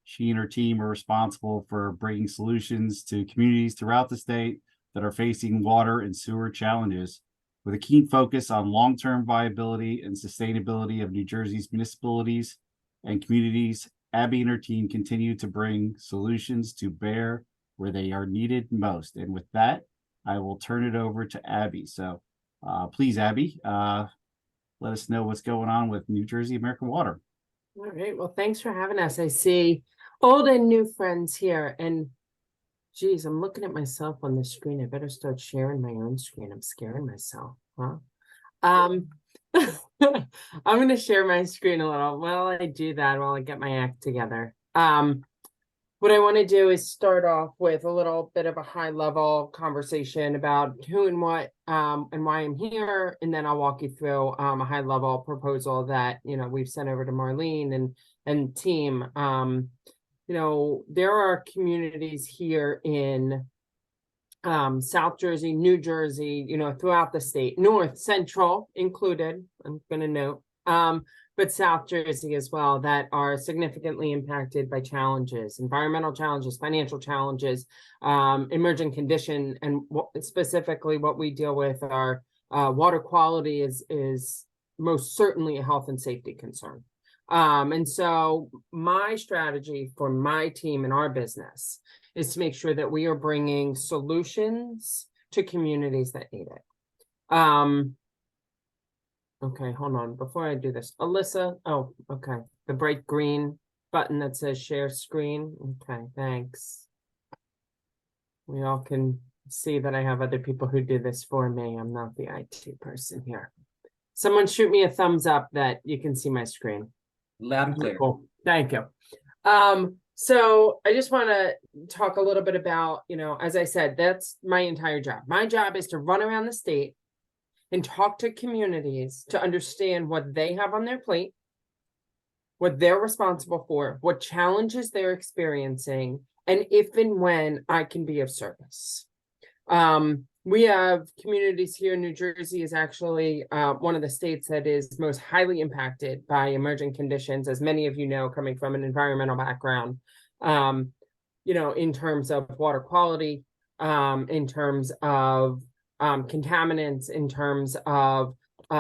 She and her team are responsible for bringing solutions to communities throughout the state that are facing water and sewer challenges. With a keen focus on long-term viability and sustainability of New Jersey's municipalities and communities, Abby and her team continue to bring solutions to bear where they are needed most. And with that, I will turn it over to Abby. So please, Abby, let us know what's going on with New Jersey American Water. All right. Well, thanks for having us. I see old and new friends here. And geez, I'm looking at myself on the screen. I better start sharing my own screen. I'm scaring myself. Huh? I'm going to share my screen a little while I do that, while I get my act together. What I want to do is start off with a little bit of a high level conversation about who and what and why I'm here. And then I'll walk you through a high level proposal that, we've sent over to Marlene and team. There are communities here in South Jersey, New Jersey, throughout the state, North, Central included, I'm going to note, but South Jersey as well, that are significantly impacted by challenges, environmental challenges, financial challenges, emerging condition, and specifically what we deal with are water quality is most certainly a health and safety concern. And so my strategy for my team and our business is to make sure that we are bringing solutions to communities that need it. Okay, hold on. Before I do this, Alyssa, oh, okay. The bright green button that says share screen. Okay, thanks. We all can see that I have other people who do this for me. I'm not the IT person here. Someone shoot me a thumbs up that you can see my screen. Loud and clear. Cool. Thank you. So I just want to talk a little bit about, as I said, that's my entire job. My job is to run around the state and talk to communities to understand what they have on their plate, what they're responsible for, what challenges they're experiencing, and if and when I can be of service. We have communities here. New Jersey is actually one of the states that is most highly impacted by emerging conditions, as many of you know, coming from an environmental background, in terms of water quality, in terms of contaminants, in terms of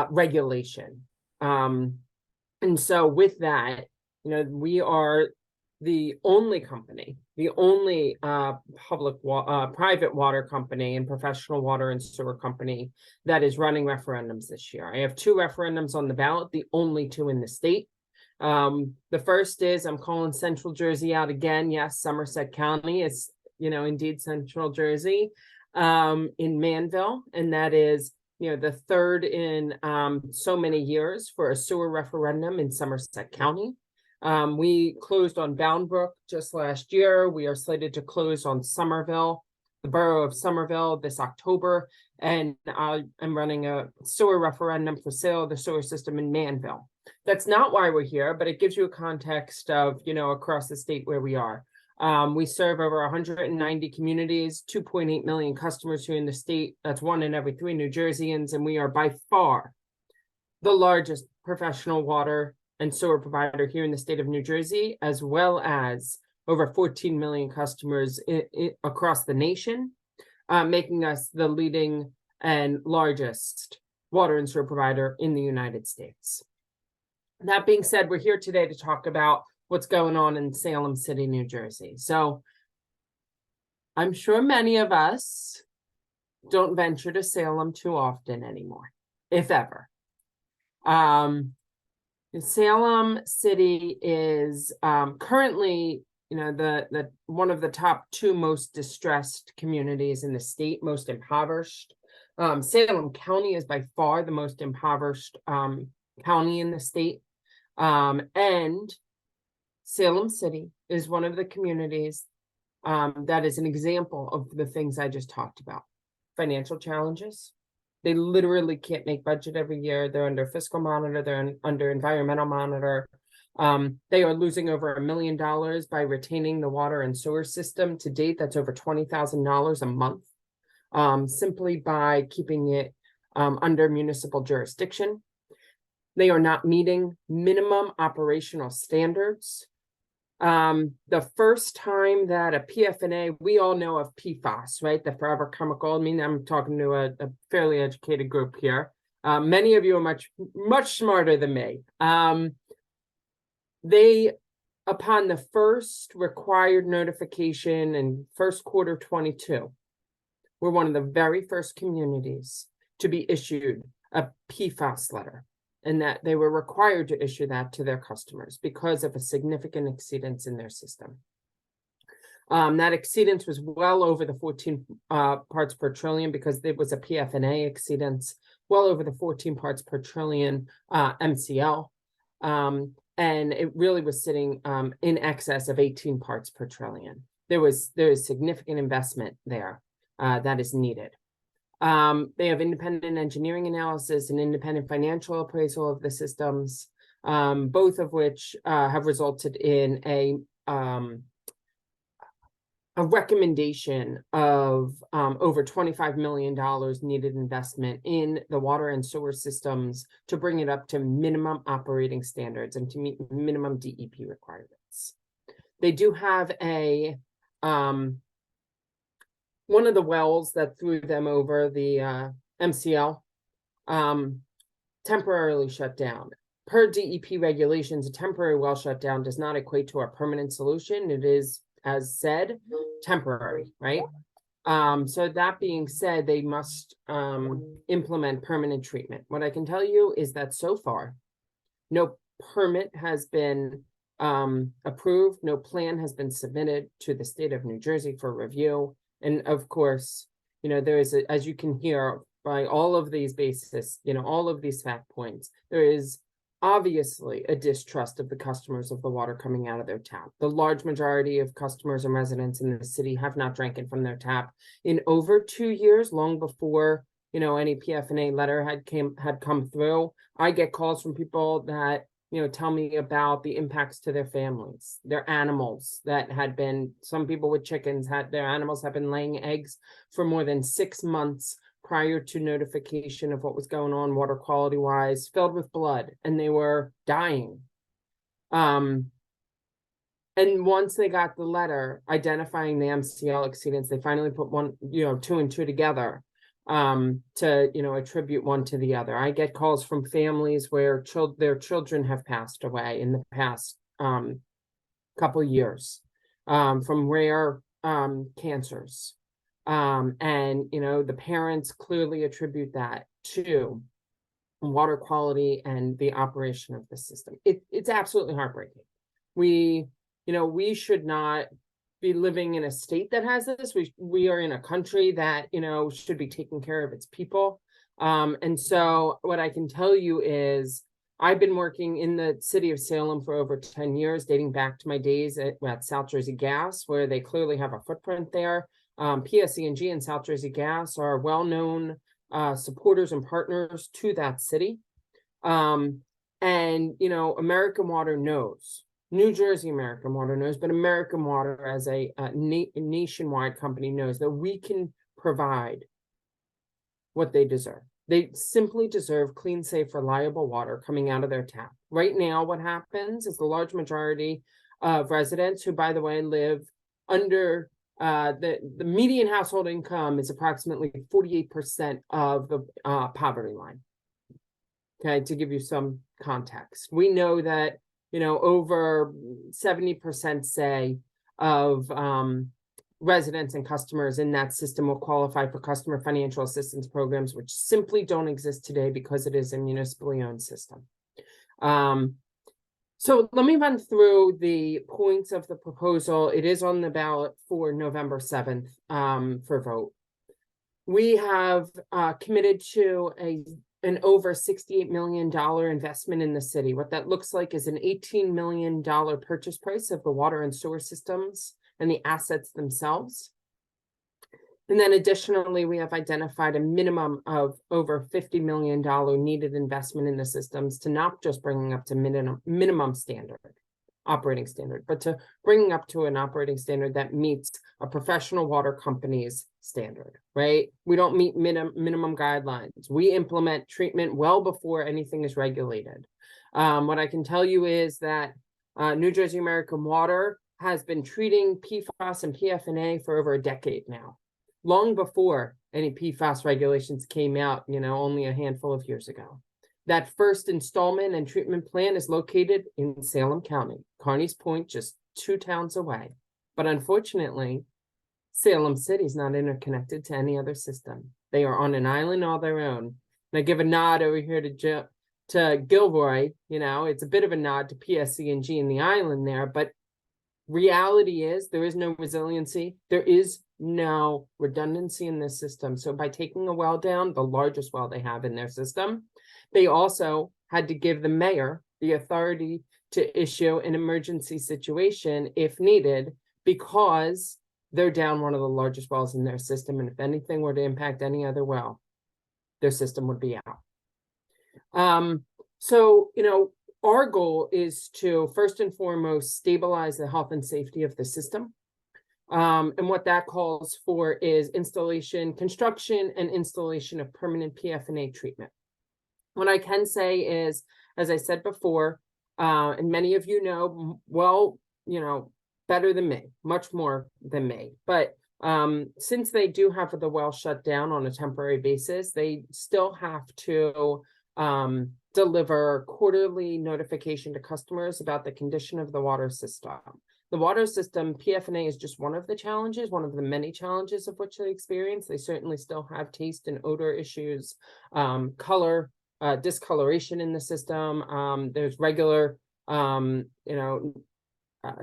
regulation. And so with that, we are the only company, the only private water company and professional water and sewer company that is running referendums this year. I have 2 referendums on the ballot, the only 2 in the state. The first is I'm calling Central Jersey out again. Yes, Somerset County is, indeed Central Jersey, in Manville, and that is, the third in so many years for a sewer referendum in Somerset County. We closed on Bound Brook just last year. We are slated to close on Somerville, the borough of Somerville, this October, and I'm running a sewer referendum for sale of the sewer system in Manville. That's not why we're here, but it gives you a context of, across the state where we are. We serve over 190 communities, 2.8 million customers here in the state. That's 1 in every 3 New Jerseyans, and we are by far the largest professional water and sewer provider here in the state of New Jersey, as well as over 14 million customers across the nation, making us the leading and largest water and sewer provider in the United States. That being said, we're here today to talk about what's going on in Salem City, New Jersey. So I'm sure many of us don't venture to Salem too often anymore, if ever. Salem City is currently, the one of the top 2 most distressed communities in the state, most impoverished. Salem County is by far the most impoverished county in the state. And Salem City is one of the communities that is an example of the things I just talked about. Financial challenges. They literally can't make budget every year. They're under fiscal monitor. They're under environmental monitor. They are losing over $1 million by retaining the water and sewer system. To date, that's over $20,000 a month, simply by keeping it under municipal jurisdiction. They are not meeting minimum operational standards. The first time that a PFNA, we all know of PFAS, right? The forever chemical. I mean, I'm talking to a fairly educated group here. Many of you are much smarter than me. They, upon the first required notification in first quarter 22, were one of the very first communities to be issued a PFAS letter, and that they were required to issue that to their customers because of a significant exceedance in their system. That exceedance was well over the 14 parts per trillion because there was a PFNA exceedance, well over the 14 parts per trillion MCL. And it really was sitting in excess of 18 parts per trillion. There is significant investment there that is needed. They have independent engineering analysis and independent financial appraisal of the systems, both of which have resulted in a recommendation of over $25 million needed investment in the water and sewer systems to bring it up to minimum operating standards and to meet minimum DEP requirements. They do have a one of the wells that threw them over the MCL temporarily shut down. Per DEP regulations, a temporary well shutdown does not equate to a permanent solution. It is, as said, temporary, right? So that being said, they must implement permanent treatment. What I can tell you is that so far, no permit has been approved, no plan has been submitted to the state of New Jersey for review. And of course, you know, there is, as you can hear by all of these bases, you know, all of these fact points, there is obviously a distrust of the customers of the water coming out of their tap. The large majority of customers and residents in the city have not drank it from their tap in over 2 years, long before, you know, any PFNA letter had come through. I get calls from people that, you know, tell me about the impacts to their families, their animals that had been, some people with chickens had, their animals have been laying eggs for more than 6 months prior to notification of what was going on water quality wise, filled with blood, and they were dying. And once they got the letter identifying the MCL exceedance, they finally put one, you know, 2 and 2 together to, you know, attribute one to the other. I get calls from families where their children have passed away in the past couple years from rare cancers. And, you know, the parents clearly attribute that to water quality and the operation of the system. It's absolutely heartbreaking. We should not be living in a state that has this. We are in a country that, you know, should be taking care of its people. And so what I can tell you is I've been working in the city of Salem for over 10 years, dating back to my days at South Jersey Gas, where they clearly have a footprint there. PSE&G and South Jersey Gas are well-known supporters and partners to that city. And, you know, American Water knows, New Jersey American Water knows, but American Water as a nationwide company knows that we can provide what they deserve. They simply deserve clean, safe, reliable water coming out of their tap. Right now, what happens is the large majority of residents who, by the way, live under the median household income is approximately 48% of the poverty line. Okay, to give you some context, we know that, you know, over 70% say of residents and customers in that system will qualify for customer financial assistance programs, which simply don't exist today because it is a municipally owned system. So let me run through the points of the proposal. It is on the ballot for November 7th for vote. We have committed to an over $68 million investment in the city. What that looks like is an $18 million purchase price of the water and sewer systems and the assets themselves. And then additionally, we have identified a minimum of over $50 million needed investment in the systems to not just bringing up to minimum standard, operating standard, but to bringing up to an operating standard that meets a professional water company's standard, right? We don't meet minimum guidelines. We implement treatment well before anything is regulated. What I can tell you is that New Jersey American Water has been treating PFAS and PFNA for over a decade now, long before any PFAS regulations came out, only a handful of years ago. That first installment and treatment plant is located in Salem County, Carneys Point, just 2 towns away. But unfortunately, Salem City is not interconnected to any other system. They are on an island all their own. And I give a nod over here to Gilroy. It's a bit of a nod to PSC&G in the island there, but reality is there is no resiliency. There is no redundancy in this system. So by taking a well down, the largest well they have in their system, they also had to give the mayor the authority to issue an emergency situation if needed, because they're down one of the largest wells in their system. And if anything were to impact any other well, their system would be out. So, our goal is to first and foremost stabilize the health and safety of the system. And what that calls for is construction and installation of permanent PFNA treatment. What I can say is, as I said before, and many of you know, well, better than me, much more than me, but since they do have the well shut down on a temporary basis, they still have to deliver quarterly notification to customers about the condition of the water system. The water system, PFNA, is just one of the challenges, one of the many challenges of which they experience. They certainly still have taste and odor issues, color, discoloration in the system. There's regular,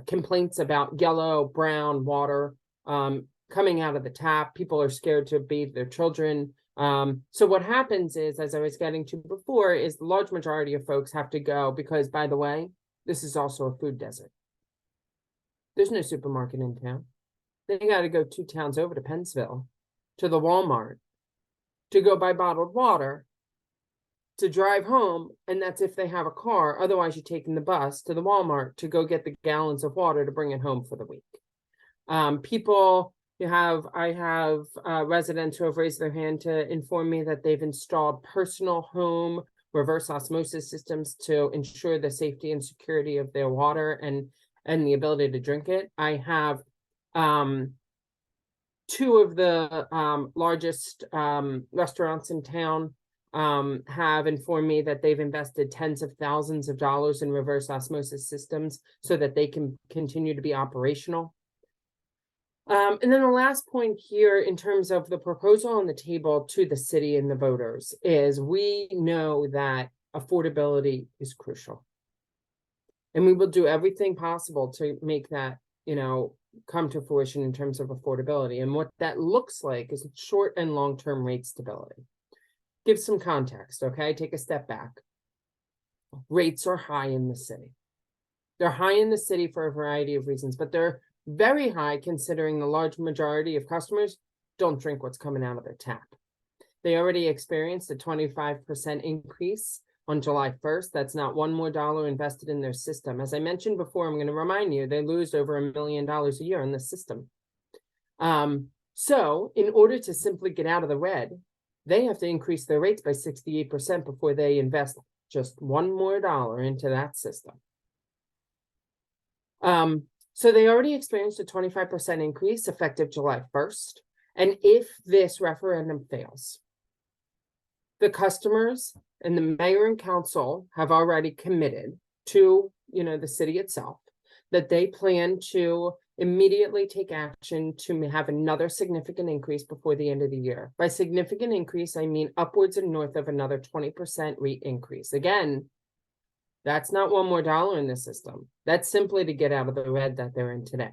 complaints about yellow, brown water coming out of the tap. People are scared to bathe their children. So what happens is, as I was getting to before, is the large majority of folks have to go because, by the way, this is also a food desert. There's no supermarket in town. They got to go 2 towns over to Pennsville, to the Walmart, to go buy bottled water, to drive home, and that's if they have a car. Otherwise, you're taking the bus to the Walmart to go get the gallons of water to bring it home for the week. I have residents who have raised their hand to inform me that they've installed personal home reverse osmosis systems to ensure the safety and security of their water and the ability to drink it. I have 2 of the largest restaurants in town have informed me that they've invested tens of thousands of dollars in reverse osmosis systems so that they can continue to be operational. And then the last point here, in terms of the proposal on the table to the city and the voters, is we know that affordability is crucial. And we will do everything possible to make that, come to fruition in terms of affordability. And what that looks like is short and long-term rate stability. Give some context, okay? Take a step back. Rates are high in the city. They're high in the city for a variety of reasons, but they're very high considering the large majority of customers don't drink what's coming out of their tap. They already experienced a 25% increase on July 1st. That's not $1 more invested in their system. As I mentioned before, I'm going to remind you, they lose over $1 million a year in the system. So in order to simply get out of the red, they have to increase their rates by 68% before they invest just $1 more into that system. So they already experienced a 25% increase effective July 1st. And if this referendum fails, the customers and the mayor and council have already committed to, the city itself, that they plan to immediately take action to have another significant increase before the end of the year. By significant increase, I mean upwards and north of another 20% rate increase. Again, that's not $1 more in the system. That's simply to get out of the red that they're in today.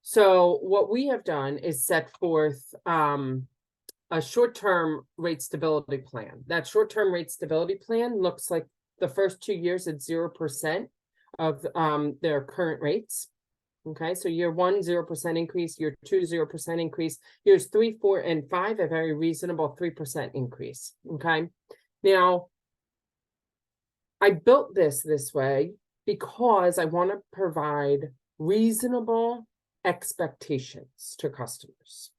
So what we have done is set forth a short-term rate stability plan. That short-term rate stability plan looks like the first 2 years at 0% of their current rates. Okay, so year 1, 0% increase, year 2, 0% increase, years 3, 4, and 5, a very reasonable 3% increase. Okay, now I built this way because I want to provide reasonable expectations to customers.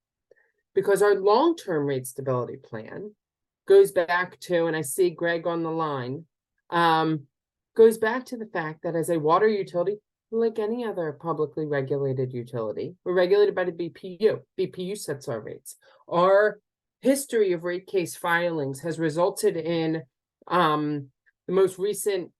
Because our long-term rate stability plan goes back to, and I see Greg on the line, goes back to the fact that as a water utility, like any other publicly regulated utility, we're regulated by the BPU. BPU sets our rates. Our history of rate case filings has resulted in the most recent,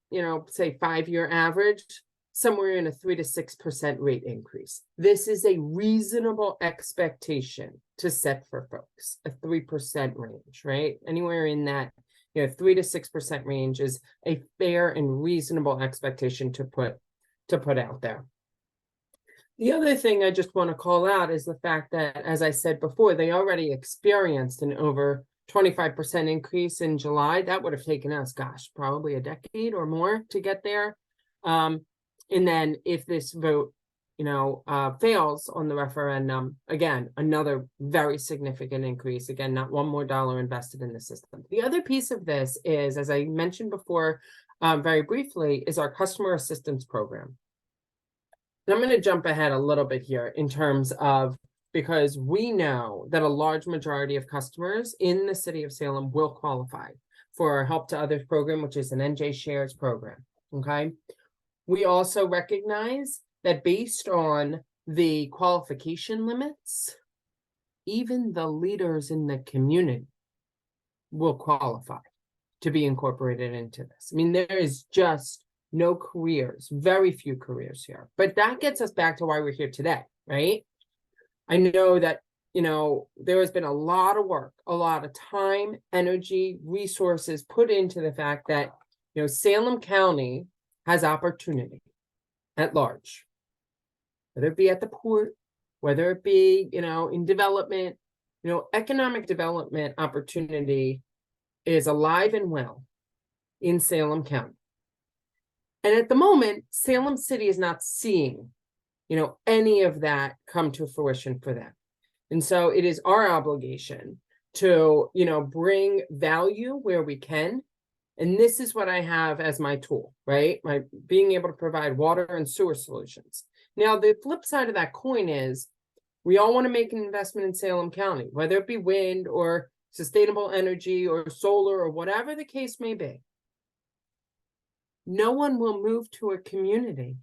say 5-year average, somewhere in a 3 to 6% rate increase. This is a reasonable expectation to set for folks, a 3% range, right? Anywhere in that 3 to 6% range is a fair and reasonable expectation to put out there. The other thing I just want to call out is the fact that, as I said before, they already experienced an over 25% increase in July. That would have taken us, probably a decade or more to get there. And then if this vote, fails on the referendum, again, another very significant increase. Again, not one more dollar invested in the system. The other piece of this is, as I mentioned before, very briefly, is our customer assistance program. And I'm going to jump ahead a little bit here in terms of, because we know that a large majority of customers in the city of Salem will qualify for our Help to Others program, which is an NJ Shares program. Okay. We also recognize that based on the qualification limits, even the leaders in the community will qualify to be incorporated into this. I mean, there is just no careers, very few careers here. But that gets us back to why we're here today, right? I know that, there has been a lot of work, a lot of time, energy, resources put into the fact that, Salem County has opportunity at large, whether it be at the port, whether it be, in development, economic development opportunity is alive and well in Salem County. And at the moment, Salem City is not seeing, any of that come to fruition for them. And so it is our obligation to, bring value where we can. And this is what I have as my tool, right? My being able to provide water and sewer solutions. Now, the flip side of that coin is we all want to make an investment in Salem County, whether it be wind or sustainable energy or solar or whatever the case may be. No one will move to a community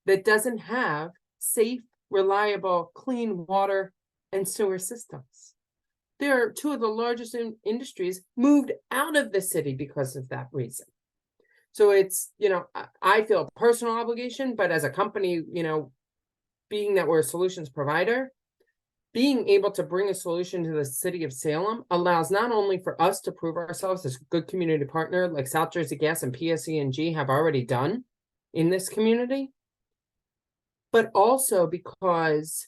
that doesn't have safe, reliable, clean water and sewer systems. There are two of the largest industries moved out of the city because of that reason. So it's, I feel a personal obligation, but as a company, being that we're a solutions provider, being able to bring a solution to the city of Salem allows not only for us to prove ourselves as a good community partner like South Jersey Gas and PSE&G have already done in this community, but also because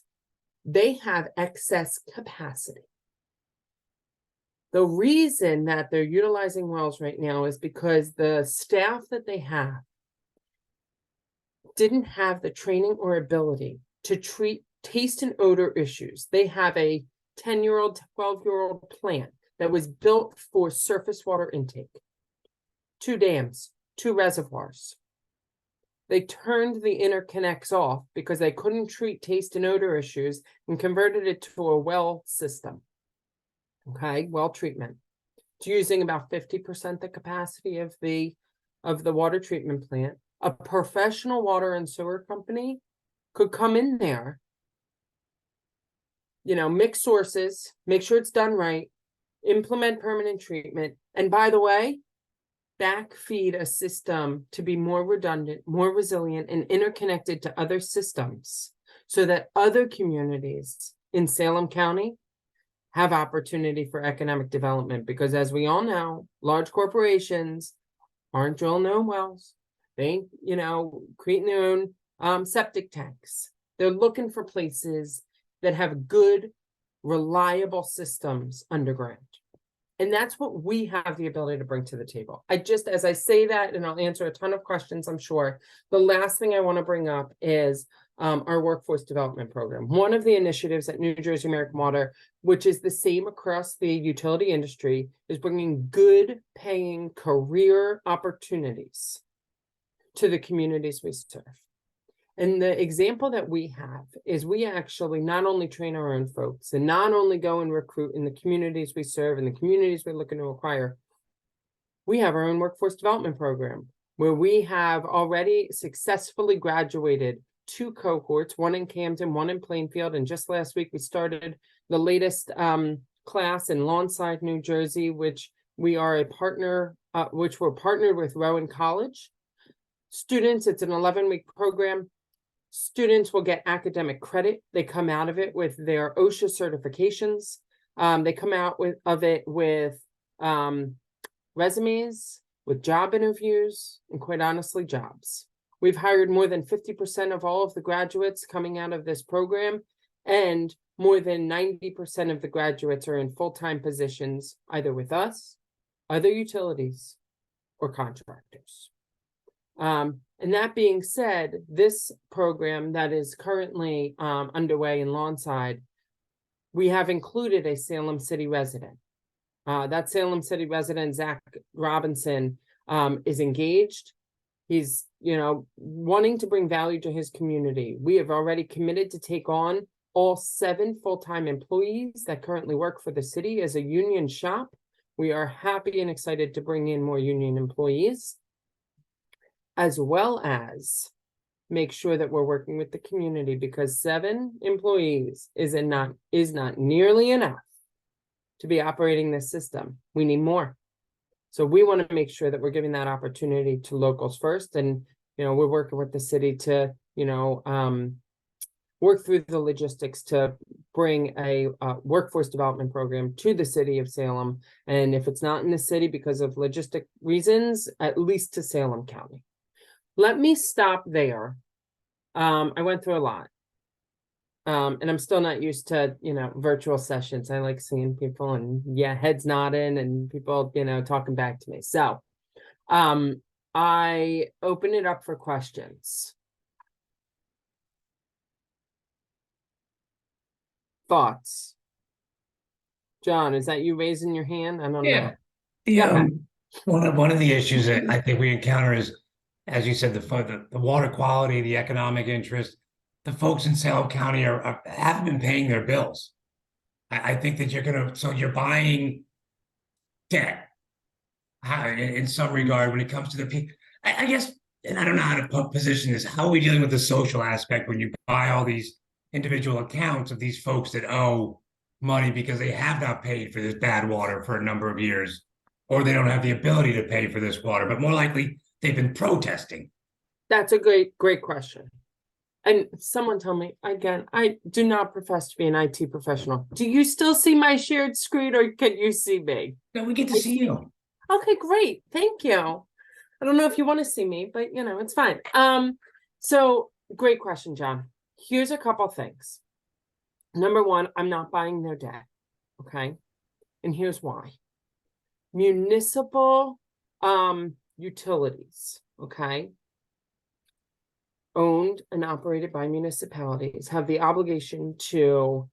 they have excess capacity. The reason that they're utilizing wells right now is because the staff that they have didn't have the training or ability to treat taste and odor issues. They have a 10-year-old, 12-year-old plant that was built for surface water intake. 2 dams, 2 reservoirs. They turned the interconnects off because they couldn't treat taste and odor issues and converted it to a well system. Okay, well treatment. It's using about 50% the capacity of the water treatment plant. A professional water and sewer company could come in there, mix sources, make sure it's done right, implement permanent treatment, and by the way, backfeed a system to be more redundant, more resilient, and interconnected to other systems so that other communities in Salem County have opportunity for economic development. Because as we all know, large corporations aren't drilling their own wells. They ain't, creating their own septic tanks. They're looking for places that have good, reliable systems underground. And that's what we have the ability to bring to the table. As I say that, and I'll answer a ton of questions, I'm sure, the last thing I want to bring up is our workforce development program. One of the initiatives at New Jersey American Water, which is the same across the utility industry, is bringing good paying career opportunities to the communities we serve. And the example that we have is we actually not only train our own folks and not only go and recruit in the communities we serve and the communities we're looking to acquire, we have our own workforce development program where we have already successfully graduated 2 cohorts, one in Camden, one in Plainfield. And just last week, we started the latest class in Lawnside, New Jersey, which we are a partner, which we're partnered with Rowan College. Students, it's an 11-week program. Students will get academic credit. They come out of it with their OSHA certifications. They come out of it with resumes, with job interviews, and quite honestly, jobs. We've hired more than 50% of all of the graduates coming out of this program, and more than 90% of the graduates are in full-time positions, either with us, other utilities, or contractors. And that being said, this program that is currently underway in Lawnside, we have included a Salem City resident. That Salem City resident, Zach Robinson, is engaged. He's, wanting to bring value to his community. We have already committed to take on all 7 full-time employees that currently work for the city as a union shop. We are happy and excited to bring in more union employees, as well as make sure that we're working with the community, because 7 employees is not nearly enough to be operating this system. We need more. So we want to make sure that we're giving that opportunity to locals first. And, we're working with the city to, work through the logistics to bring a workforce development program to the city of Salem. And if it's not in the city because of logistic reasons, at least to Salem County. Let me stop there. I went through a lot. And I'm still not used to, virtual sessions. I like seeing people and heads nodding and people, talking back to me. So, I open it up for questions. Thoughts? John, is that you raising your hand? I don't know. Yeah. One of the issues that I think we encounter is, as you said, the water quality, the economic interest. The folks in Salem County haven't been paying their bills. I think that you're buying debt in some regard when it comes to the people. I guess, and I don't know how to position this. How are we dealing with the social aspect when you buy all these individual accounts of these folks that owe money because they have not paid for this bad water for a number of years, or they don't have the ability to pay for this water, but more likely they've been protesting? That's a great question. And someone tell me, again, I do not profess to be an IT professional. Do you still see my shared screen, or can you see me? No, we get to see you. Okay, great. Thank you. I don't know if you want to see me, but it's fine. So great question, John. Here's a couple things. Number one, I'm not buying their debt. Okay. And here's why. Municipal utilities, okay, owned and operated by municipalities, have the obligation to,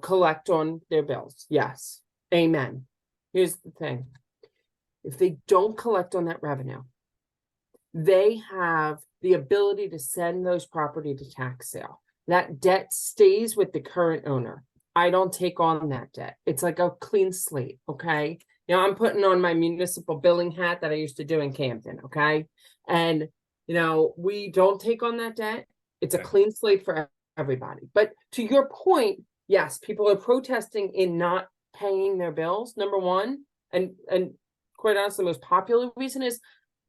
collect on their bills. Yes. Amen. Here's the thing. If they don't collect on that revenue, they have the ability to send those property to tax sale. That debt stays with the current owner. I don't take on that debt. It's like a clean slate. Okay. I'm putting on my municipal billing hat that I used to do in Camden. Okay. And we don't take on that debt. It's a clean slate for everybody. But to your point, yes, people are protesting in not paying their bills, number one. And quite honestly, the most popular reason is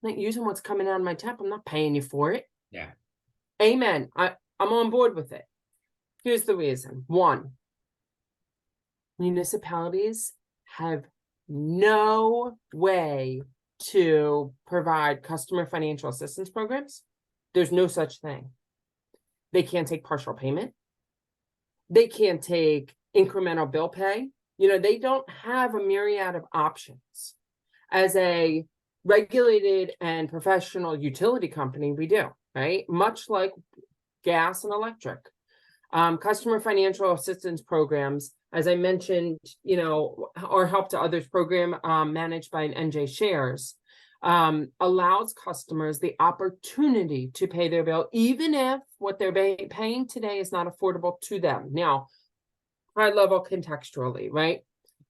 I'm not using what's coming out of my tap. I'm not paying you for it. Yeah. Amen. I'm on board with it. Here's the reason. One, municipalities have no way to provide customer financial assistance programs. There's no such thing. They can't take partial payment. They can't take incremental bill pay. They don't have a myriad of options. As a regulated and professional utility company, we do, right? Much like gas and electric. Customer financial assistance programs, as I mentioned, our Help to Others program managed by NJ Shares, allows customers the opportunity to pay their bill, even if what they're paying today is not affordable to them. Now, high level contextually, right?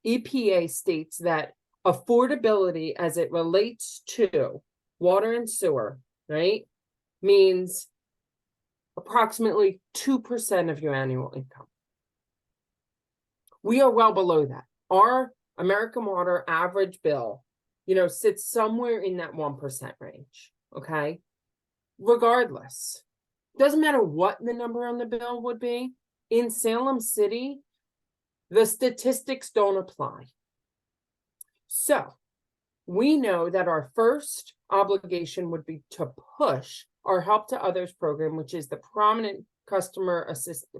EPA states that affordability as it relates to water and sewer, right, means approximately 2% of your annual income. We are well below that. Our American Water average bill, sits somewhere in that 1% range, okay? Regardless, doesn't matter what the number on the bill would be, in Salem City, the statistics don't apply. So we know that our first obligation would be to push our Help to Others program, which is the prominent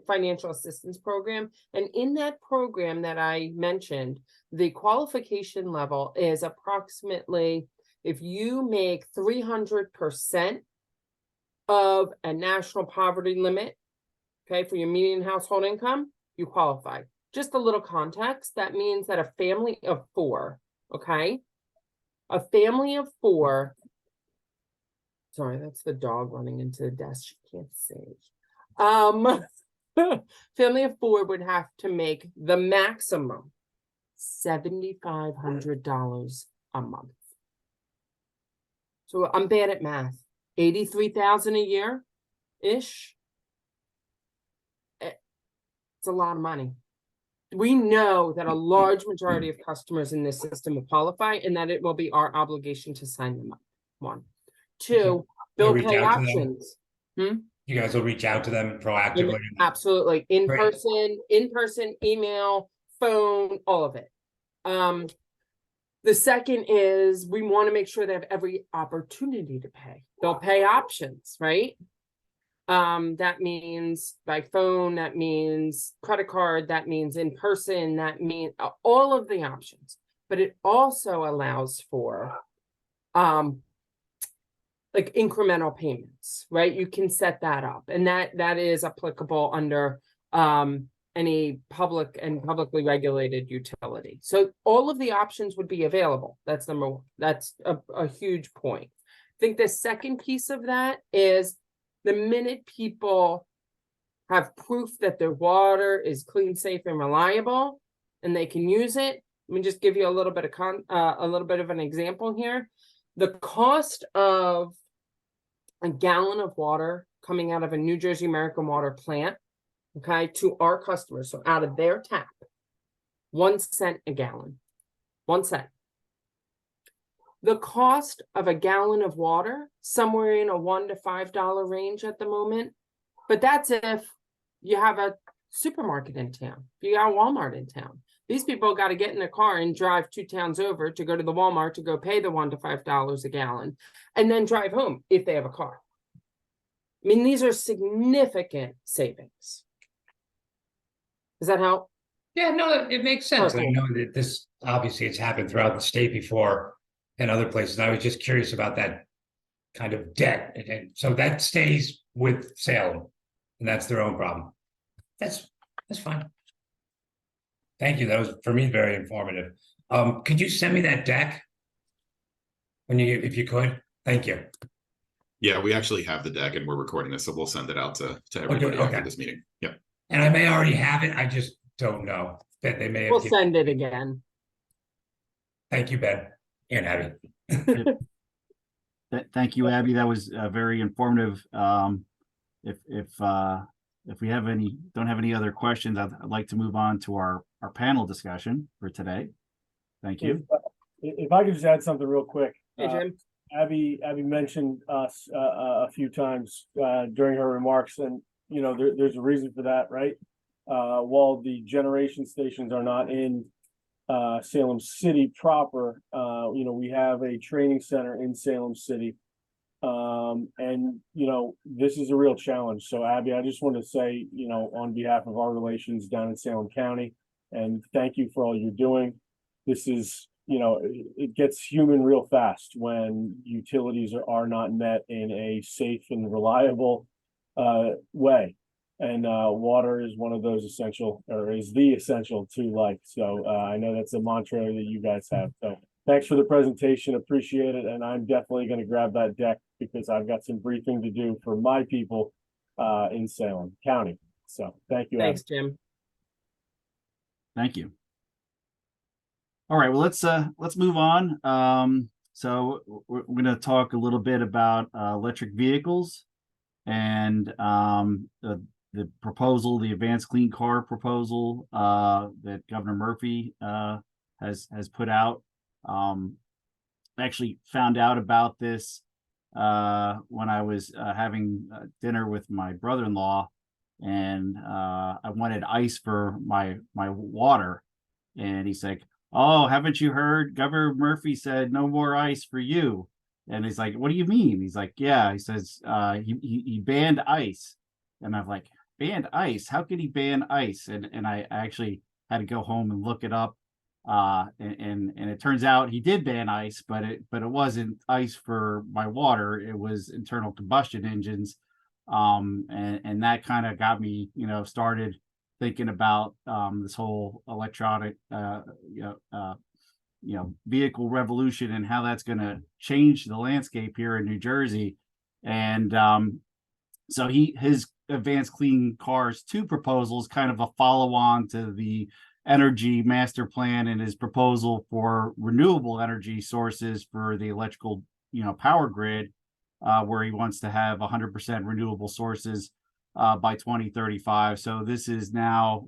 financial assistance program. And in that program that I mentioned, the qualification level is approximately, if you make 300% of a national poverty limit, okay, for your median household income, you qualify. Just a little context, that means that a family of 4, okay, a family of 4, sorry, that's the dog running into the desk, she can't see. Family of 4 would have to make the maximum $7,500 a month. So I'm bad at math. 83,000 a year ish. It's a lot of money. We know that a large majority of customers in this system will qualify, and that it will be our obligation to sign them up. 1, 2, bill reach pay out to them? options. You guys will reach out to them proactively. Absolutely. In Great. person, email, phone, all of it. The second is we want to make sure they have every opportunity to pay. They'll pay options, right? That means by phone, that means credit card, that means in person, that means all of the options. But it also allows for like incremental payments, right? You can set that up, and that is applicable under any public and publicly regulated utility. So all of the options would be available. That's number 1. That's a huge point. I think the second piece of that is the minute people have proof that their water is clean, safe, and reliable, and they can use it. Let me just give you a little bit of an example here. The cost of a gallon of water coming out of a New Jersey American Water plant, okay, to our customers, so out of their tap, 1 cent a gallon, 1 cent. The cost of a gallon of water, somewhere in a $1 to $5 range at the moment, but that's if you have a supermarket in town, if you got a Walmart in town. These people got to get in their car and drive 2 towns over to go to the Walmart to go pay the $1 to $5 a gallon, and then drive home if they have a car. I mean, these are significant savings. Does that help? Yeah, no, it makes sense. Okay. I know that this, obviously, it's happened throughout the state before and other places. I was just curious about that kind of debt. And so that stays with Salem, and that's their own problem. That's fine. Thank you. That was, for me, very informative. Could you send me that deck if you could? Thank you. Yeah, we actually have the deck and we're recording this, so we'll send it out to everybody Okay. after this meeting. Yeah. And I may already have it. I just don't know that they may have. We'll send it again. Thank you, Ben and Abby. Thank you, Abby. That was very informative. If we don't have any other questions, I'd like to move on to our panel discussion for today. Thank you. If I could just add something real quick. Hey, Jim. Abby mentioned us a few times during her remarks, and there's a reason for that, right? While the generation stations are not in Salem City proper, we have a training center in Salem City, and this is a real challenge. So Abby, I just want to say, on behalf of our relations down in Salem County, and thank you for all you're doing. This is, it gets human real fast when utilities are not met in a safe and reliable way. And water is one of those essential, or is the essential to life. So I know that's a mantra that you guys have. So thanks for the presentation. Appreciate it. And I'm definitely going to grab that deck because I've got some briefing to do for my people in Salem County. So thank you. Thanks, Jim. Thank you. All right, well, let's move on. So we're going to talk a little bit about electric vehicles and the proposal, the Advanced Clean Car proposal that Governor Murphy has put out. I actually found out about this when I was having dinner with my brother-in-law, and I wanted ice for my water, and he's like, "Oh, haven't you heard? Governor Murphy said no more ice for you." And he's like, "What do you mean?" He's like, "Yeah." He says he banned ice, and I'm like, "Banned ice? How could he ban ice?" And I actually had to go home and look it up. And it turns out he did ban ice, but it wasn't ice for my water. It was internal combustion engines. And that kind of got me, started thinking about this whole electronic vehicle revolution and how that's going to change the landscape here in New Jersey. And so his Advanced Clean Cars 2 proposals kind of a follow-on to the energy master plan and his proposal for renewable energy sources for the electrical power grid, where he wants to have 100% renewable sources by 2035. So this is now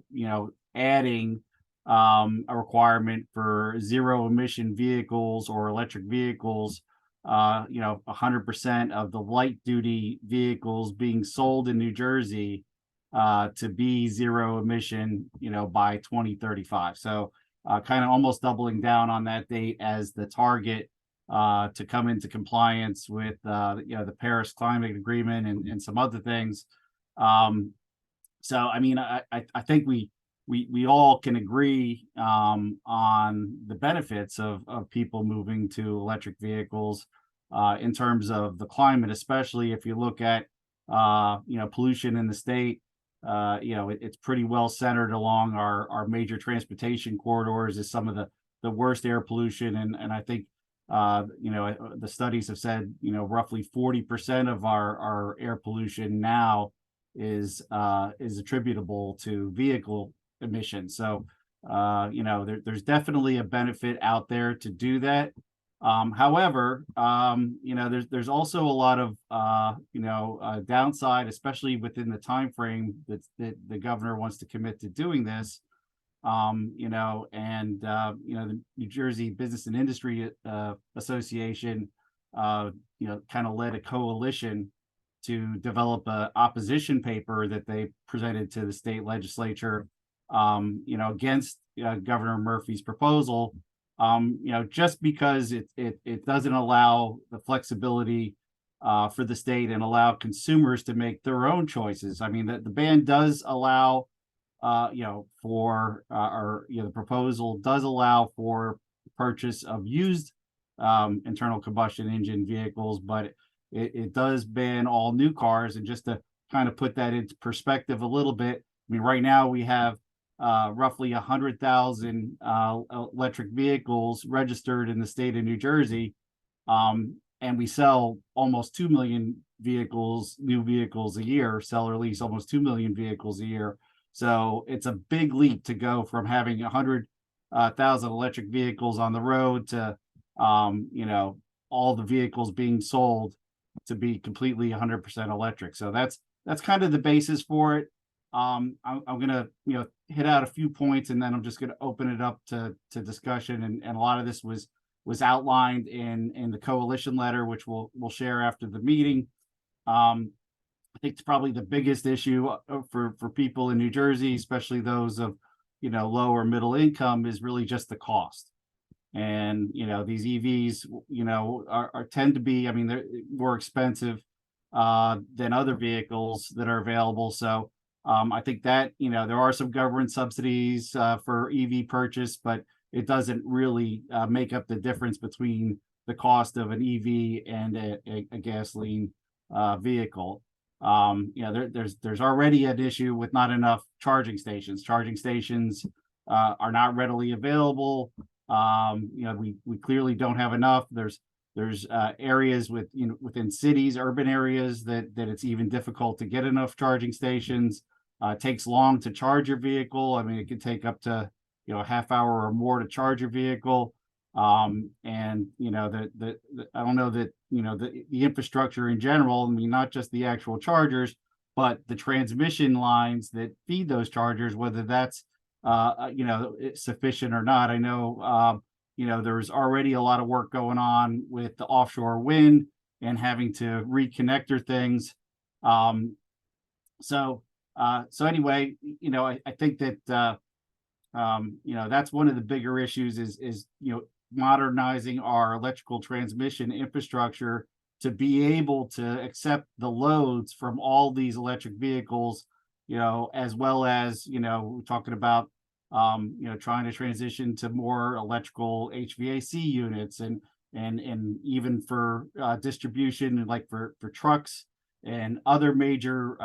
adding a requirement for zero emission vehicles or electric vehicles. 100% of the light duty vehicles being sold in New Jersey to be zero emission, by 2035. So kind of almost doubling down on that date as the target to come into compliance with the Paris Climate Agreement and some other things. So I mean, I think we all can agree on the benefits of people moving to electric vehicles in terms of the climate, especially if you look at pollution in the state. It's pretty well centered along our major transportation corridors is some of the worst air pollution. And I think, the studies have said, roughly 40% of our air pollution now is attributable to vehicle emissions. So, there's definitely a benefit out there to do that. However, there's also a lot of downside, especially within the time frame that the governor wants to commit to doing this. The New Jersey Business and Industry Association, kind of led a coalition to develop a opposition paper that they presented to the state legislature, against Governor Murphy's proposal. Just because it doesn't allow the flexibility for the state and allow consumers to make their own choices. I mean, the ban does allow, the proposal does allow for purchase of used internal combustion engine vehicles, but it does ban all new cars. And just to kind of put that into perspective a little bit, I mean, right now we have roughly 100,000 electric vehicles registered in the state of New Jersey, and we sell almost 2 million new vehicles a year, sell or lease almost 2 million vehicles a year. So it's a big leap to go from having 100,000 electric vehicles on the road to all the vehicles being sold to be completely 100% electric. So that's kind of the basis for it. I'm gonna hit out a few points, and then I'm just gonna open it up to discussion. And a lot of this was outlined in the coalition letter, which we'll share after the meeting. I think it's probably the biggest issue for people in New Jersey, especially those of low or middle income, is really just the cost. And these EVs are tend to be, I mean, they're more expensive than other vehicles that are available. So I think that there are some government subsidies for EV purchase, but it doesn't really make up the difference between the cost of an EV and a gasoline vehicle. There's already an issue with not enough charging stations. Charging stations are not readily available. We clearly don't have enough. There's areas within cities, urban areas that it's even difficult to get enough charging stations. It takes long to charge your vehicle. I mean, it could take up to a half hour or more to charge your vehicle. And I don't know that, the infrastructure in general, I mean, not just the actual chargers, but the transmission lines that feed those chargers, whether that's, sufficient or not. I know, there's already a lot of work going on with the offshore wind and having to reconnector things. So anyway, I think that, that's one of the bigger issues is, modernizing our electrical transmission infrastructure to be able to accept the loads from all these electric vehicles, as well as, we're talking about, trying to transition to more electrical HVAC units and even for distribution and like for trucks and other major,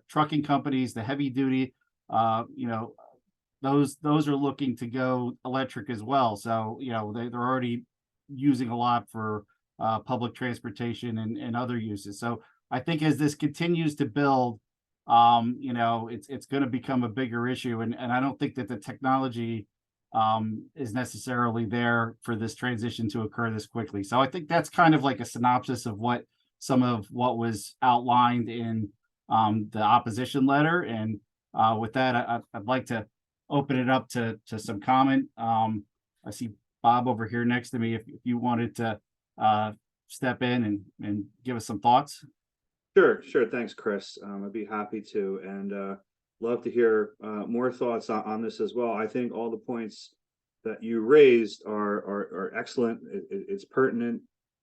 trucking companies, the heavy duty, those are looking to go electric as well. So, they're already using a lot for public transportation and other uses. So I think as this continues to build, it's going to become a bigger issue. And I don't think that the technology is necessarily there for this transition to occur this quickly. So I think that's kind of like a synopsis of some of what was outlined in the opposition letter. And with that, I'd like to open it up to some comment. I see Bob over here next to me. If you wanted to step in and give us some thoughts. Sure. Thanks, Chris. I'd be happy to, and love to hear more thoughts on this as well. I think all the points that you raised are excellent. It's pertinent.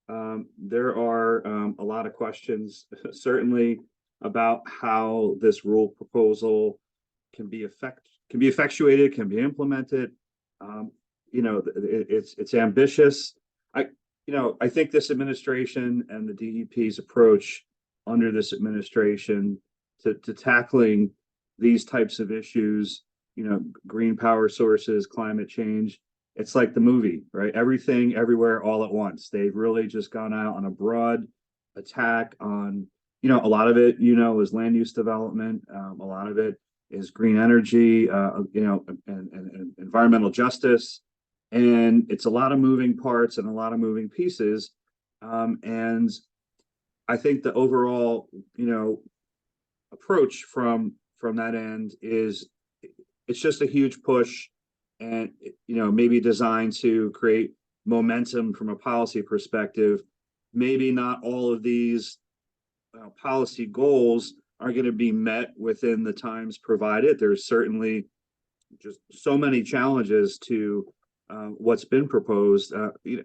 There are a lot of questions, certainly, about how this rule proposal can be effectuated, can be implemented. It's ambitious. I think this administration and the DEP's approach under this administration to tackling these types of issues, green power sources, climate change, it's like the movie, right? Everything, everywhere, all at once. They've really just gone out on a broad attack on, a lot of it, is land use development. A lot of it is green energy, and environmental justice. And it's a lot of moving parts and a lot of moving pieces. And I think the overall, approach from that end is it's just a huge push and, maybe designed to create momentum from a policy perspective. Maybe not all of these policy goals are going to be met within the times provided. There's certainly just so many challenges to what's been proposed.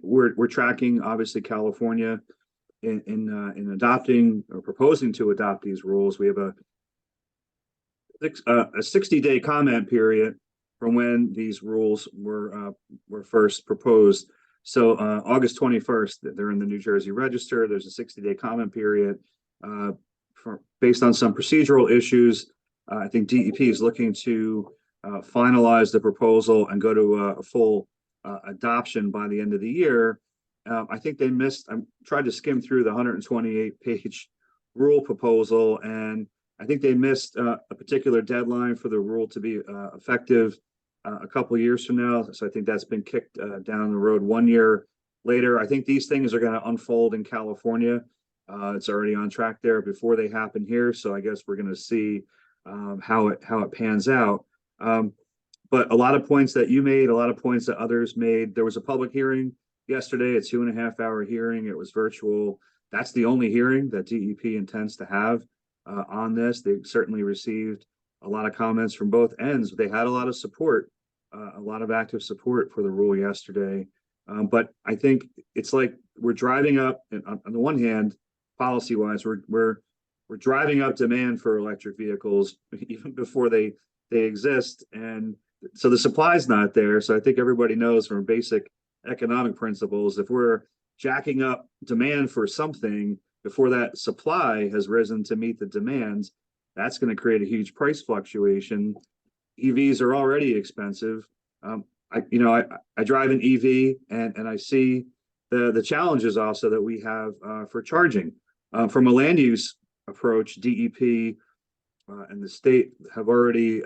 We're tracking, obviously, California in adopting or proposing to adopt these rules. We have a 60-day comment period from when these rules were first proposed. So August 21st, they're in the New Jersey Register. There's a 60-day comment period based on some procedural issues. I think DEP is looking to finalize the proposal and go to a full adoption by the end of the year. I think they missed. I tried to skim through the 128-page rule proposal, and I think they missed a particular deadline for the rule to be effective a couple of years from now. So I think that's been kicked down the road 1 year later. I think these things are going to unfold in California. It's already on track there before they happen here. So I guess we're going to see how it pans out. But a lot of points that you made, a lot of points that others made. There was a public hearing yesterday, a 2.5-hour hearing. It was virtual. That's the only hearing that DEP intends to have on this. They certainly received a lot of comments from both ends. They had a lot of support, a lot of active support for the rule yesterday. But I think it's like we're driving up, on the one hand, policy-wise, we're driving up demand for electric vehicles even before they exist, and so the supply is not there. So I think everybody knows from basic economic principles, if we're jacking up demand for something before that supply has risen to meet the demand, that's going to create a huge price fluctuation. EVs are already expensive. I drive an EV and I see the challenges also that we have for charging. From a land use approach, DEP and the state have already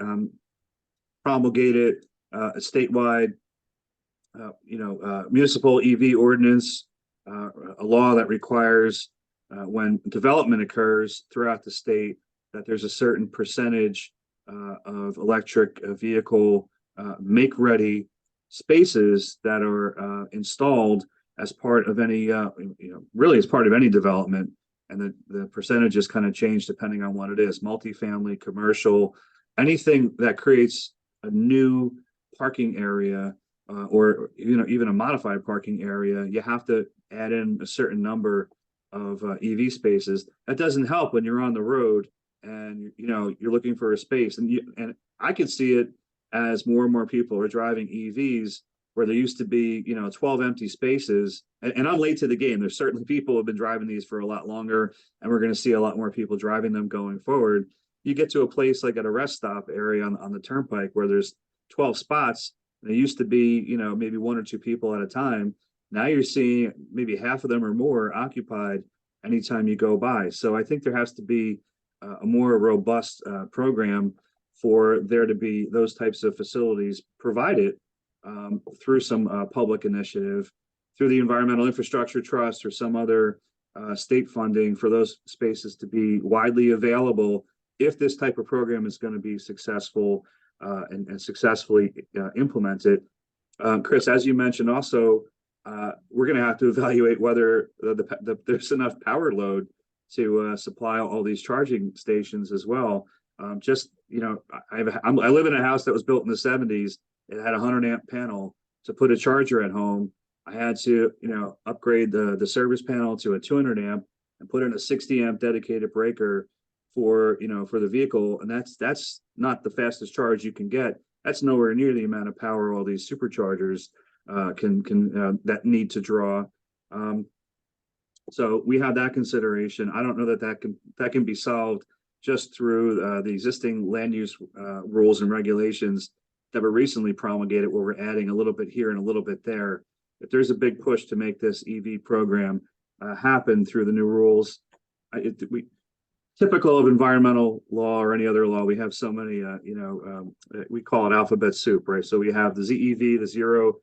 promulgated a statewide municipal EV ordinance, a law that requires when development occurs throughout the state that there's a certain percentage of electric vehicle make-ready spaces that are installed as part of any, really as part of any development. And the percentages kind of change depending on what it is, multifamily, commercial, anything that creates a new parking area or even a modified parking area, you have to add in a certain number of EV spaces. That doesn't help when you're on the road and you're looking for a space. And I could see it as more and more people are driving EVs where there used to be 12 empty spaces. And I'm late to the game. There's certainly people who have been driving these for a lot longer, and we're going to see a lot more people driving them going forward. You get to a place like at a rest stop area on the turnpike where there's 12 spots. And it used to be, maybe one or two people at a time. Now you're seeing maybe half of them or more occupied anytime you go by. So I think there has to be a more robust program for there to be those types of facilities provided through some public initiative, through the Environmental Infrastructure Trust or some other state funding for those spaces to be widely available if this type of program is going to be successful and successfully implemented. Chris, as you mentioned, also, we're going to have to evaluate whether there's enough power load to supply all these charging stations as well. I live in a house that was built in the 70s. It had a 100-amp panel. To put a charger at home, I had to, upgrade the service panel to a 200-amp and put in a 60-amp dedicated breaker for the vehicle. And that's not the fastest charge you can get. That's nowhere near the amount of power all these superchargers can that need to draw. So we have that consideration. I don't know that can be solved just through the existing land use rules and regulations that were recently promulgated, where we're adding a little bit here and a little bit there. If there's a big push to make this EV program happen through the new rules, typical of environmental law or any other law, we have so many, we call it alphabet soup, right? So we have the ZEV, the Zero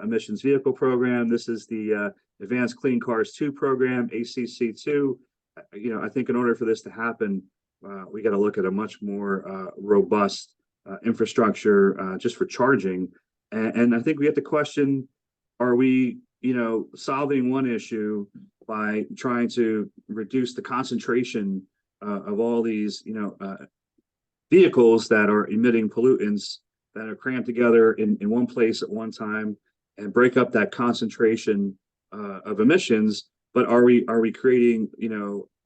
Emissions Vehicle Program. This is the Advanced Clean Cars 2 program, ACC2. I think in order for this to happen, we got to look at a much more robust infrastructure just for charging. And I think we have to question, are we, solving one issue by trying to reduce the concentration of all these, vehicles that are emitting pollutants that are crammed together in one place at one time and break up that concentration of emissions? But are we creating,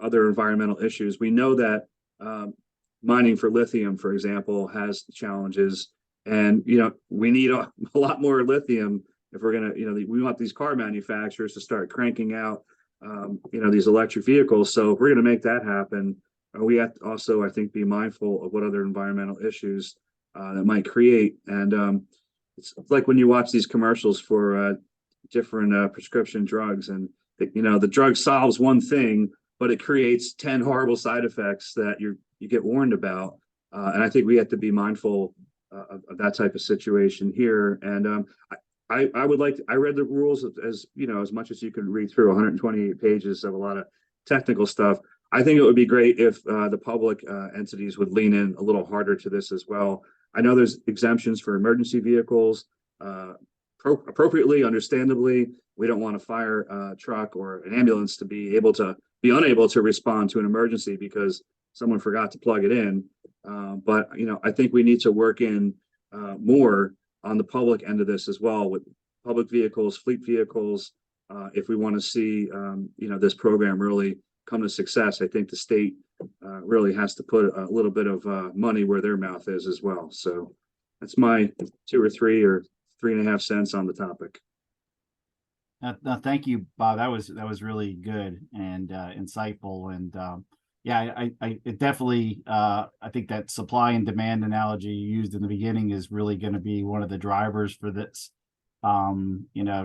other environmental issues? We know that mining for lithium, for example, has challenges, and we need a lot more lithium if we're gonna, we want these car manufacturers to start cranking out, these electric vehicles. So if we're gonna make that happen, we have to also, I think, be mindful of what other environmental issues that might create. And it's like when you watch these commercials for different prescription drugs, and the drug solves one thing, but it creates 10 horrible side effects that you get warned about. And I think we have to be mindful of that type of situation here. And I would like I read the rules as much as you could read through 128 pages of a lot of technical stuff. I think it would be great if the public entities would lean in a little harder to this as well. I know there's exemptions for emergency vehicles. Appropriately, understandably, we don't want a fire truck or an ambulance to be unable to respond to an emergency because someone forgot to plug it in. But I think we need to work in more on the public end of this as well, with public vehicles, fleet vehicles. If we want to see this program really come to success, I think the state really has to put a little bit of money where their mouth is as well. So that's my 2 or 3 or 3.5 cents on the topic. No, thank you, Bob. That was really good and insightful. And I definitely I think that supply and demand analogy you used in the beginning is really going to be one of the drivers for this.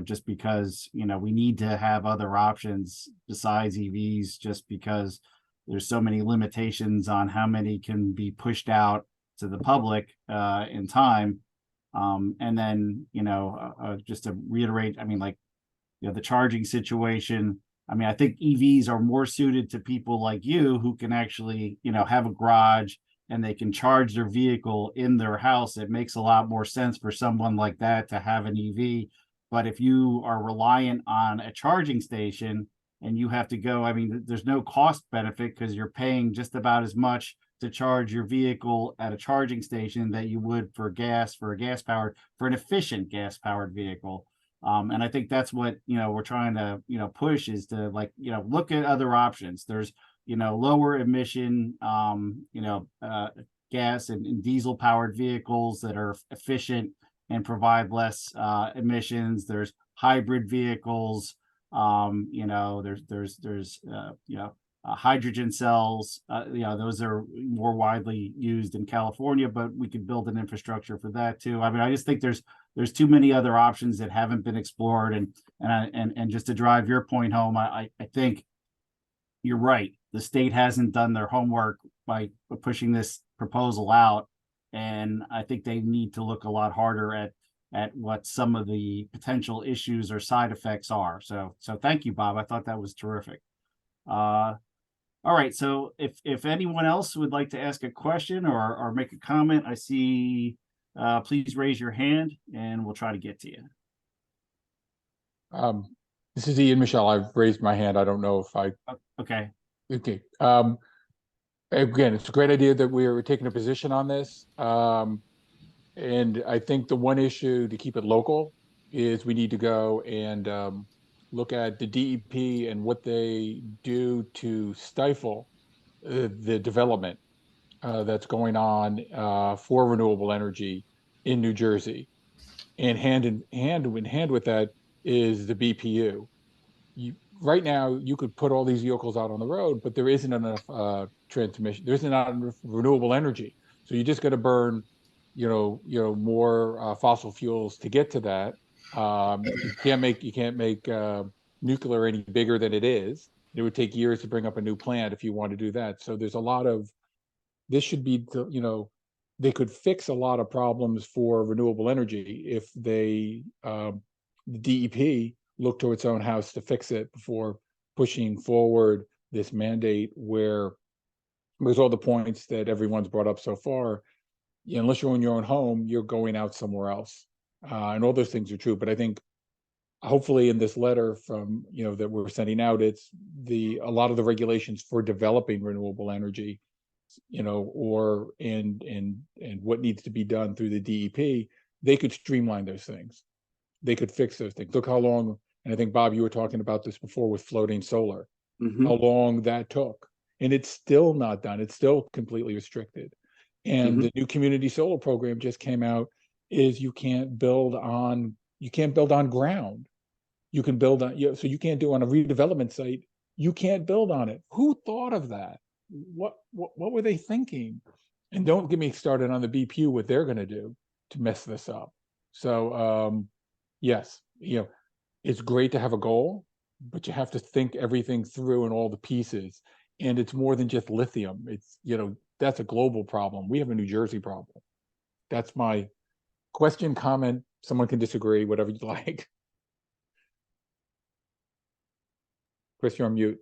Just because we need to have other options besides EVs, just because there's so many limitations on how many can be pushed out to the public in time. And then, just to reiterate, I mean, like, the charging situation. I mean, I think EVs are more suited to people like you who can actually, have a garage and they can charge their vehicle in their house. It makes a lot more sense for someone like that to have an EV. But if you are reliant on a charging station and you have to go, I mean, there's no cost benefit because you're paying just about as much to charge your vehicle at a charging station that you would for an efficient gas powered vehicle. And I think that's what, we're trying to, push is to look at other options. There's, lower emission, gas and diesel powered vehicles that are efficient and provide less emissions. There's hybrid vehicles. There's hydrogen cells. Those are more widely used in California, but we could build an infrastructure for that too. I mean, I just think there's too many other options that haven't been explored. And just to drive your point home, I think you're right. The state hasn't done their homework by pushing this proposal out. And I think they need to look a lot harder at what some of the potential issues or side effects are. So thank you, Bob. I thought that was terrific. All right. So if anyone else would like to ask a question or make a comment, I see, please raise your hand and we'll try to get to you. This is Ian Michelle. I've raised my hand. I don't know if I. Okay. Okay. Again, it's a great idea that we're taking a position on this. And I think the one issue to keep it local is we need to go and look at the DEP and what they do to stifle the development that's going on for renewable energy in New Jersey. And hand in hand with that is the BPU. Right now, you could put all these vehicles out on the road, but there isn't enough transmission. There isn't enough renewable energy. So you're just going to burn, more fossil fuels to get to that. You can't make nuclear any bigger than it is. It would take years to bring up a new plant if you want to do that. So there's a lot of, this should be, they could fix a lot of problems for renewable energy if they, the DEP look to its own house to fix it before pushing forward this mandate where there's all the points that everyone's brought up so far. Unless you're in your own home, you're going out somewhere else. And all those things are true. But I think hopefully in this letter from, that we're sending out, it's a lot of the regulations for developing renewable energy, and what needs to be done through the DEP, they could streamline those things. They could fix those things. Look how long, and I think Bob, you were talking about this before with floating solar, how long that took. And it's still not done. It's still completely restricted. And the new community solar program just came out, is you can't build on ground. You can build on, so you can't do on a redevelopment site, you can't build on it. Who thought of that? What were they thinking? And don't get me started on the BPU, what they're going to do to mess this up. So yes, it's great to have a goal, but you have to think everything through and all the pieces. And it's more than just lithium. It's, that's a global problem. We have a New Jersey problem. That's my question, comment. Someone can disagree, whatever you like. Chris, you're on mute.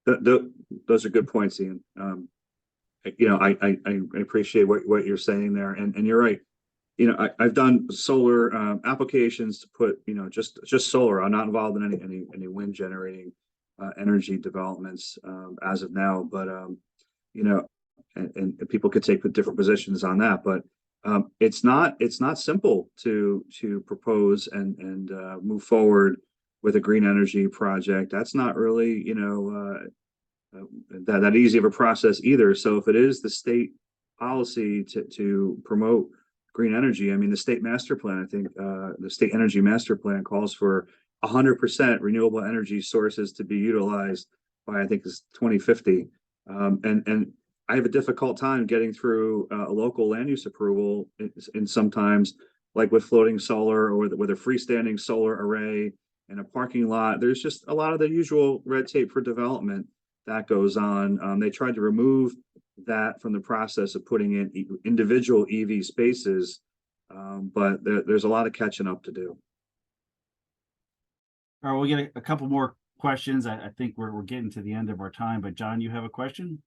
Those are good points, Ian. I appreciate what you're saying there, and you're right. I've done solar applications to put, just solar. I'm not involved in any wind generating energy developments as of now, but and people could take different positions on that, but it's not simple to propose and move forward with a green energy project. That's not really that easy of a process either. So if it is the state policy to promote green energy, I mean, the state master plan, I think the state energy master plan calls for 100% renewable energy sources to be utilized by, I think it's 2050. And I have a difficult time getting through a local land use approval in sometimes, like with floating solar or with a freestanding solar array in a parking lot. There's just a lot of the usual red tape for development that goes on. They tried to remove that from the process of putting in individual EV spaces But there's a lot of catching up to do. All right, we'll get a couple more questions. I think we're getting to the end of our time, but John, you have a question?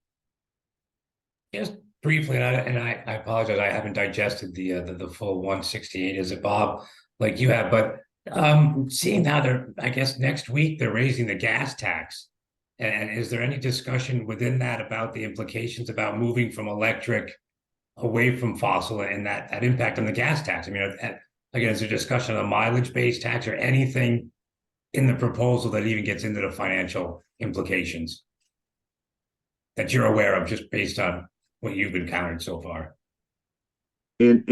Just briefly, and I apologize, I haven't digested the full 168, is it, Bob, like you have, but seeing how they're, I guess next week they're raising the gas tax. And is there any discussion within that about the implications about moving from electric away from fossil and that impact on the gas tax? I mean, again, is there discussion on a mileage-based tax or anything in the proposal that even gets into the financial implications that you're aware of, just based on what you've encountered so far? In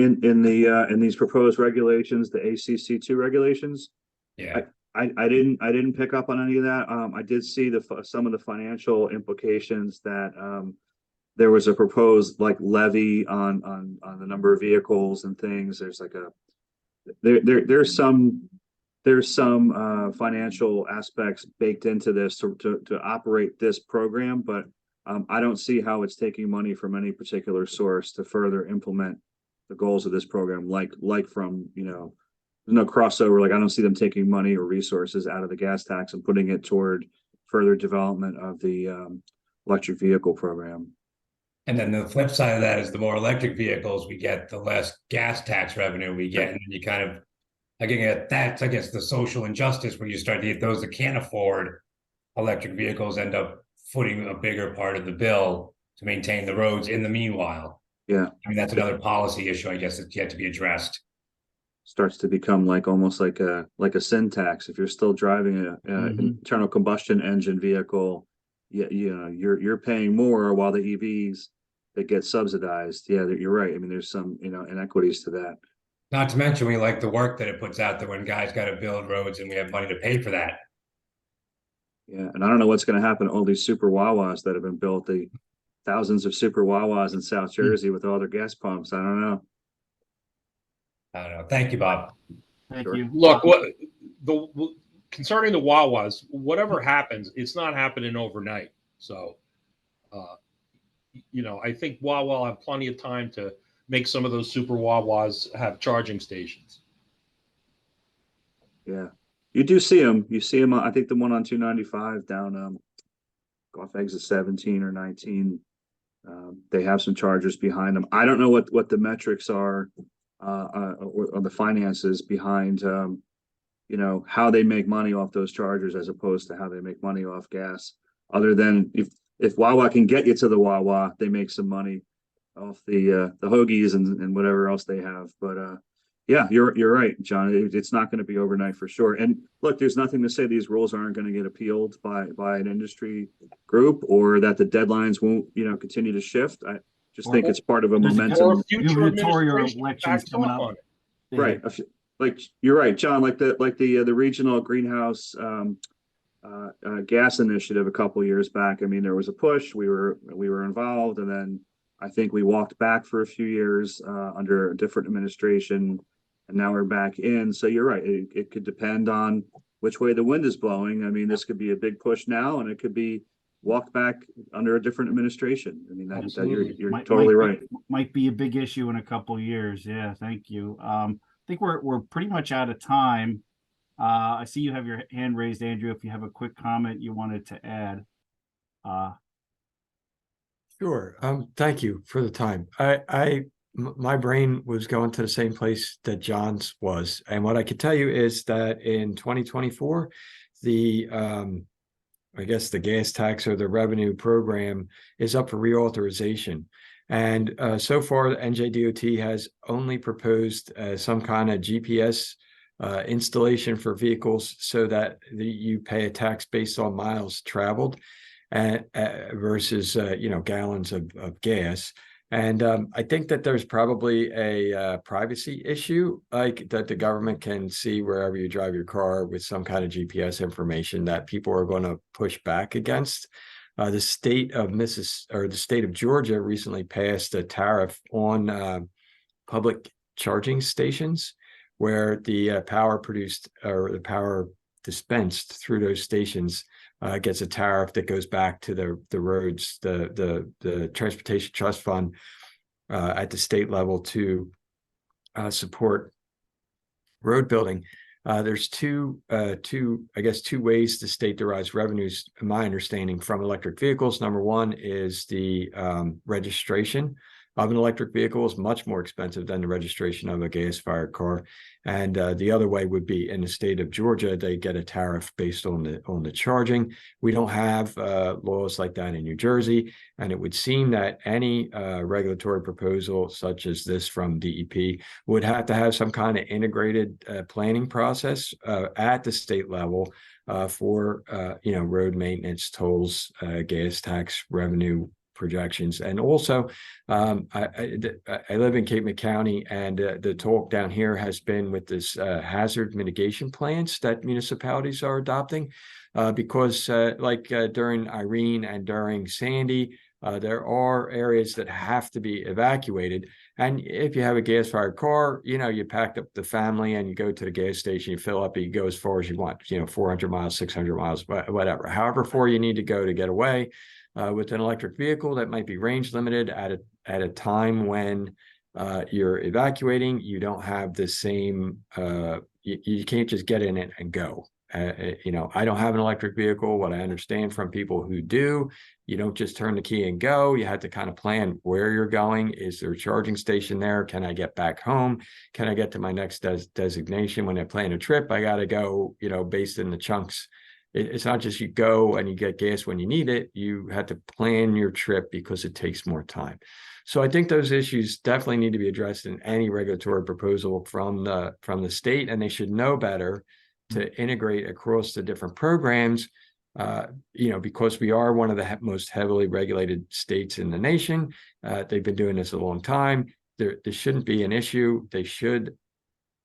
these proposed regulations, the ACC2 regulations, Yeah. I didn't pick up on any of that. I did see some of the financial implications that there was a proposed like levy on the number of vehicles and things. There's like there's some financial aspects baked into this to operate this program, but I don't see how it's taking money from any particular source to further implement the goals of this program, like from, you know, there's no crossover. Like, I don't see them taking money or resources out of the gas tax and putting it toward further development of the electric vehicle program. And then the flip side of that is the more electric vehicles we get, the less gas tax revenue we get. And then you kind of, again, that's, I guess, the social injustice where you start to get those that can't afford electric vehicles end up footing a bigger part of the bill to maintain the roads in the meanwhile. Yeah. I mean, that's another policy issue, I guess, that's yet to be addressed. Starts to become like almost like a sin tax. If you're still driving a internal combustion engine vehicle, you know, you're paying more, while the EVs that get subsidized. Yeah, you're right. I mean, there's some, you know, inequities to that. Not to mention, we like the work that it puts out there when guys got to build roads and we have money to pay for that. Yeah, and I don't know what's going to happen to all these super Wawas that have been built. The thousands of super Wawas in South Jersey with all their gas pumps. I don't know. I don't know. Thank you, Bob. Thank Sure. you. Look, concerning the Wawas, whatever happens, it's not happening overnight. So, you know, I think Wawa will have plenty of time to make some of those super Wawas have charging stations. Yeah, you do see them. You see them. I think the one on 295 down off exit 17 or 19. They have some chargers behind them. I don't know what the metrics are or the finances behind you know, how they make money off those chargers as opposed to how they make money off gas. Other than if Wawa can get you to the Wawa, they make some money off the hoagies and whatever else they have. But yeah, you're right, John. It's not going to be overnight for sure. And look, there's nothing to say these rules aren't going to get appealed by an industry group, or that the deadlines won't, you know, continue to shift. I just think it's part of a momentum. Or future Gubernatorial administration elections backs coming off up. on it. Right. Like you're right, John, like the regional greenhouse gas initiative a couple of years back. I mean, there was a push, we were involved, and then I think we walked back for a few years under a different administration, and now we're back in. So you're right, it could depend on which way the wind is blowing. I mean, this could be a big push now, and it could be walked back under a different administration. I mean, you're totally right. Might be a big issue in a couple of years. Yeah, thank you. I think we're pretty much out of time. I see you have your hand raised, Andrew, if you have a quick comment you wanted to add. Sure. Thank you for the time. My brain was going to the same place that John's was. And what I can tell you is that in 2024, I guess the gas tax or the revenue program is up for reauthorization. And so far, the NJDOT has only proposed some kind of GPS installation for vehicles so that you pay a tax based on miles traveled versus, you know, gallons of gas. And I think that there's probably a privacy issue, like that the government can see wherever you drive your car with some kind of GPS information that people are going to push back against. The state of the state of Georgia recently passed a tariff on public charging stations, where the power produced or the power dispensed through those stations gets a tariff that goes back to the roads, the Transportation Trust Fund at the state level to support road building. There's two ways the state derives revenues, in my understanding, from electric vehicles. Number one is the registration of an electric vehicle is much more expensive than the registration of a gas-fired car. And the other way would be in the state of Georgia, they get a tariff based on the charging. We don't have laws like that in New Jersey, and it would seem that any regulatory proposal such as this from DEP would have to have some kind of integrated planning process at the state level for road maintenance, tolls, gas tax revenue projections. And also I live in Cape May County, and the talk down here has been with this hazard mitigation plans that municipalities are adopting because during Irene and during Sandy, there are areas that have to be evacuated. And if you have a gas-fired car, you packed up the family and you go to the gas station, you fill up, you go as far as you want, 400 miles, 600 miles, whatever, however far you need to go to get away. With an electric vehicle that might be range limited at a time when you're evacuating, you don't have the same, you can't just get in it and go. I don't have an electric vehicle. What I understand from people who do, you don't just turn the key and go. You have to kind of plan where you're going. Is there a charging station there? Can I get back home? Can I get to my next designation? When I plan a trip, I got to go, based in the chunks. It's not just you go and you get gas when you need it. You have to plan your trip because it takes more time. So I think those issues definitely need to be addressed in any regulatory proposal from the state, and they should know better to integrate across the different programs. Because we are one of the most heavily regulated states in the nation. They've been doing this a long time. There shouldn't be an issue. They should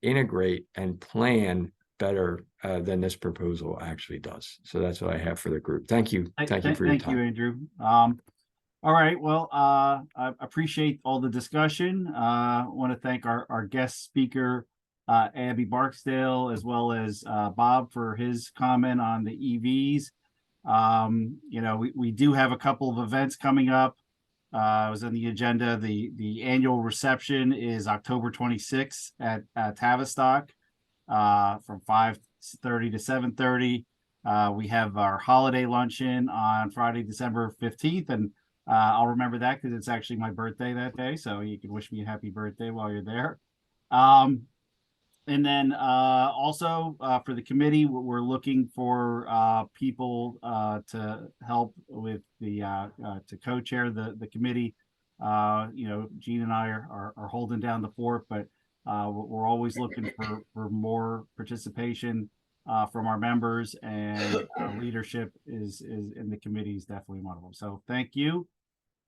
integrate and plan better than this proposal actually does. So that's what I have for the group. Thank you. Thank you for your time. Thank you, Andrew. All right. Well, I appreciate all the discussion. I want to thank our guest speaker, Abby Barksdale, as well as Bob for his comment on the EVs. We do have a couple of events coming up. It was on the agenda. The annual reception is October 26th at Tavistock. From 5:30 to 7:30. We have our holiday luncheon on Friday, December 15th, and I'll remember that because it's actually my birthday that day, so you can wish me a happy birthday while you're there. And then also for the committee, we're looking for people to help with the to co-chair the committee. Gene and I are holding down the fort, but we're always looking for more participation from our members, and leadership is in the committee is definitely one of them. So thank you.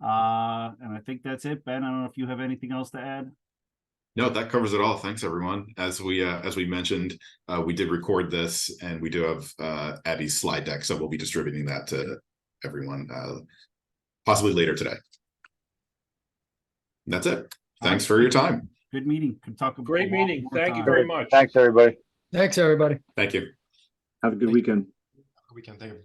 And I think that's it. Ben, I don't know if you have anything else to add. No, that covers it all. Thanks, everyone. As we mentioned, we did record this, and we do have Abby's slide deck, so we'll be distributing that to everyone possibly later today. That's it. Thanks for your time. Good meeting. Can talk about Great meeting. Thank you very much. Thanks, everybody. Thanks, everybody. Thank you. Have a good weekend. Weekend. Thank you.